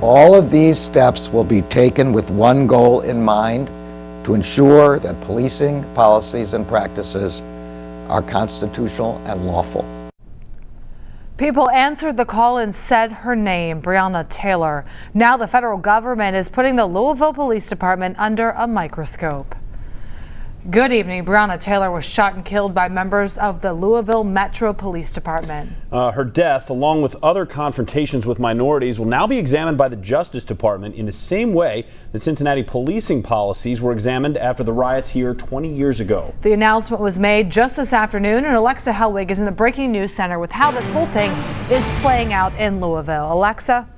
All of these steps will be taken with one goal in mind: to ensure that policing policies and practices are constitutional and lawful. People answered the call and said her name, Breonna Taylor. Now the federal government is putting the Louisville Police Department under a microscope. Good evening. Breonna Taylor was shot and killed by members of the Louisville Metro Police Department. Her death, along with other confrontations with minorities, will now be examined by the Justice Department in the same way that Cincinnati policing policies were examined after the riots here 20 years ago. The announcement was made just this afternoon, and Alexa Helwig is in the Breaking News Center with how this whole thing is playing out in Louisville. Alexa?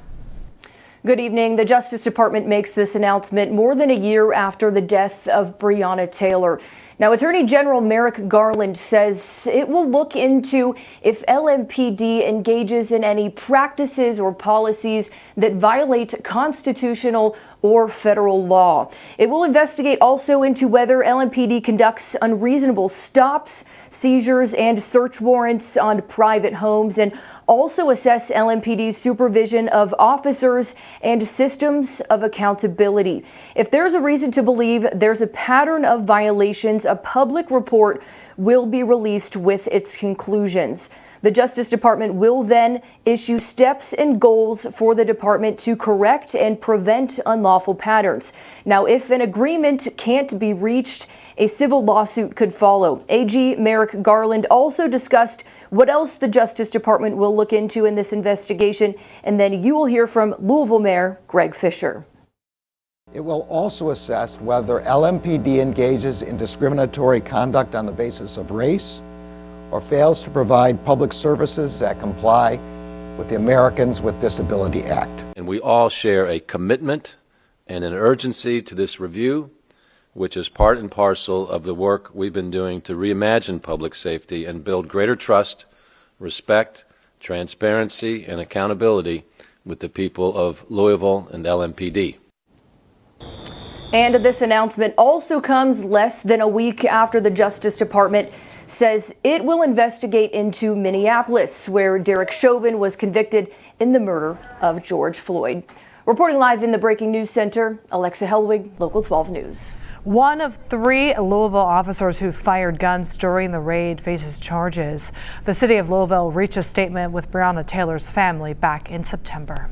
Good evening. The Justice Department makes this announcement more than a year after the death of Breonna Taylor. Now, Attorney General MERRICK Garland says it will look into if LMPD engages in any practices or policies that violate constitutional or federal law. It will investigate also into whether LMPD conducts unreasonable stops, seizures, and search warrants on private homes, and also assess LMPD's supervision of officers and systems of accountability. If there's a reason to believe there's a pattern of violations, a public report will be released with its conclusions. The Justice Department will then issue steps and goals for the department to correct and prevent unlawful patterns. Now, if an agreement can't be reached, a civil lawsuit could follow. AG MERRICK Garland also discussed what else the Justice Department will look into in this investigation, and then you will hear from Louisville Mayor Greg Fisher. It will also assess whether LMPD engages in discriminatory conduct on the basis of race or fails to provide public services that comply with the Americans with Disability Act. And we all share a commitment and an urgency to this review, which is part and parcel of the work we've been doing to reimagine public safety and build greater trust, respect, transparency, and accountability with the people of Louisville and LMPD. And this announcement also comes less than a week after the Justice Department says it will investigate into Minneapolis, where Derek Chauvin was convicted in the murder of George Floyd. Reporting live in the Breaking News Center, Alexa Helwig, Local 12 News. One of 3 Louisville officers who fired guns during the raid faces charges. The city of Louisville reached a statement with Breonna Taylor's family back in September.